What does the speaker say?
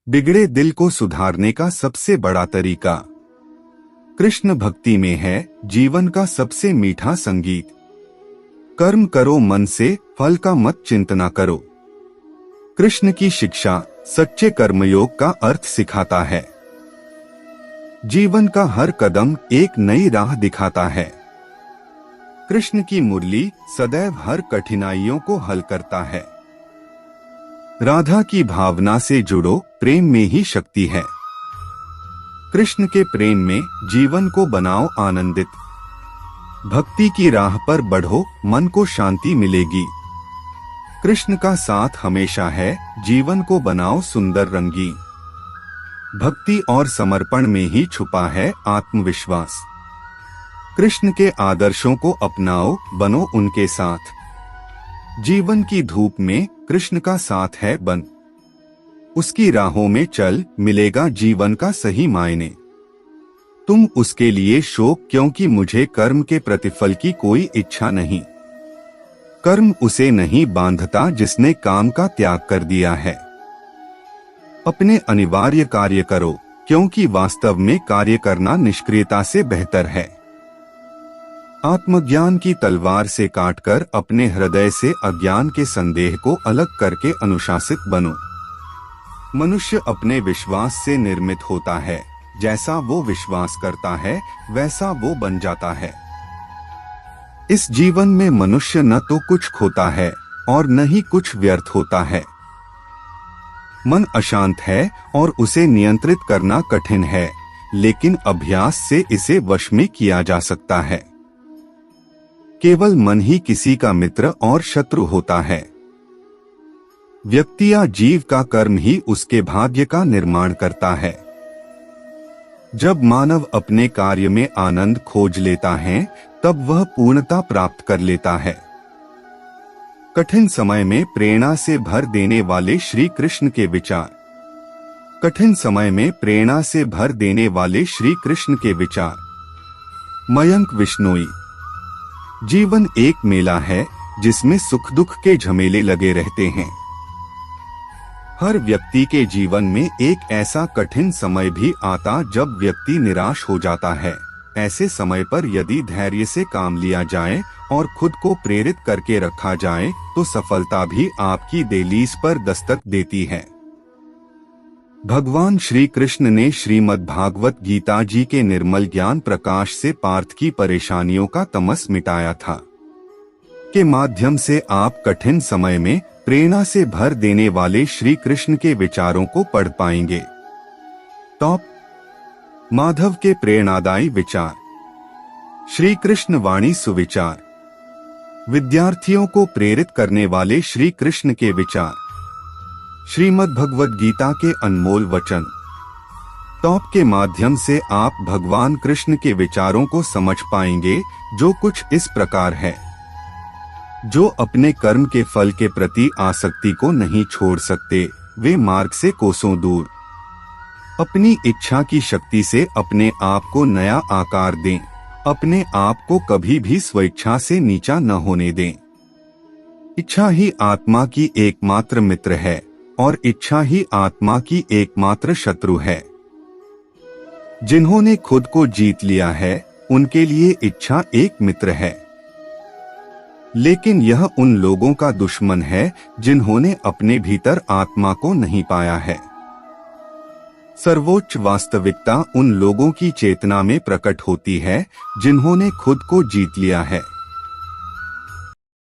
बिगड़े दिल को सुधारने का सबसे बड़ा तरीका कृष्ण भक्ति में है। जीवन का सबसे मीठा संगीत। कर्म करो मन से, फल का मत चिंतना करो। कृष्ण की शिक्षा सच्चे कर्मयोग का अर्थ सिखाता है। जीवन का हर कदम एक नई राह दिखाता है। कृष्ण की मुरली सदैव हर कठिनाइयों को हल करता है। राधा की भावना से जुड़ो, प्रेम में ही शक्ति है। कृष्ण के प्रेम में जीवन को बनाओ आनंदित। भक्ति की राह पर बढ़ो, मन को शांति मिलेगी। कृष्ण का साथ हमेशा है, जीवन को बनाओ सुंदर रंगीन। भक्ति और समर्पण में ही छुपा है आत्मविश्वास। कृष्ण के आदर्शों को अपनाओ, बनो उनके साथ। जीवन की धूप में कृष्ण का साथ है बन। उसकी राहों में चल, मिलेगा जीवन का सही मायने। तुम उसके लिए शोक, क्योंकि मुझे कर्म के प्रतिफल की कोई इच्छा नहीं। कर्म उसे नहीं बांधता जिसने काम का त्याग कर दिया है। अपने अनिवार्य कार्य करो, क्योंकि वास्तव में कार्य करना निष्क्रियता से बेहतर है। आत्मज्ञान की तलवार से काटकर अपने हृदय से अज्ञान के संदेह को अलग करके अनुशासित बनो। मनुष्य अपने विश्वास से निर्मित होता है। जैसा वो विश्वास करता है वैसा वो बन जाता है। इस जीवन में मनुष्य न तो कुछ खोता है और न ही कुछ व्यर्थ होता है। मन अशांत है और उसे नियंत्रित करना कठिन है, लेकिन अभ्यास से इसे वश में किया जा सकता है। केवल मन ही किसी का मित्र और शत्रु होता है। व्यक्ति या जीव का कर्म ही उसके भाग्य का निर्माण करता है। जब मानव अपने कार्य में आनंद खोज लेता है, तब वह पूर्णता प्राप्त कर लेता है। कठिन समय में प्रेरणा से भर देने वाले श्री कृष्ण के विचार। कठिन समय में प्रेरणा से भर देने वाले श्री कृष्ण के विचार। मयंक बिश्नोई। जीवन एक मेला है जिसमें सुख दुख के झमेले लगे रहते हैं। हर व्यक्ति के जीवन में एक ऐसा कठिन समय भी आता जब व्यक्ति निराश हो जाता है। ऐसे समय पर यदि धैर्य से काम लिया जाए और खुद को प्रेरित करके रखा जाए तो सफलता भी आपकी दहलीज पर दस्तक देती है। भगवान श्री कृष्ण ने श्रीमद् भागवत गीता जी के निर्मल ज्ञान प्रकाश से पार्थ की परेशानियों का तमस मिटाया था। के माध्यम से आप कठिन समय में प्रेरणा से भर देने वाले श्री कृष्ण के विचारों को पढ़ पाएंगे। टॉप माधव के प्रेरणादायी विचार। श्री कृष्ण वाणी सुविचार। विद्यार्थियों को प्रेरित करने वाले श्री कृष्ण के विचार। श्रीमद् भगवत गीता के अनमोल वचन। टॉप के माध्यम से आप भगवान कृष्ण के विचारों को समझ पाएंगे, जो कुछ इस प्रकार है। जो अपने कर्म के फल के प्रति आसक्ति को नहीं छोड़ सकते, वे मार्ग से कोसों दूर। अपनी इच्छा की शक्ति से अपने आप को नया आकार दें। अपने आप को कभी भी स्वेच्छा से नीचा न होने दें। इच्छा ही आत्मा की एकमात्र मित्र है और इच्छा ही आत्मा की एकमात्र शत्रु है। जिन्होंने खुद को जीत लिया है, उनके लिए इच्छा एक मित्र है। लेकिन यह उन लोगों का दुश्मन है जिन्होंने अपने भीतर आत्मा को नहीं पाया है। सर्वोच्च वास्तविकता उन लोगों की चेतना में प्रकट होती है जिन्होंने खुद को जीत लिया है।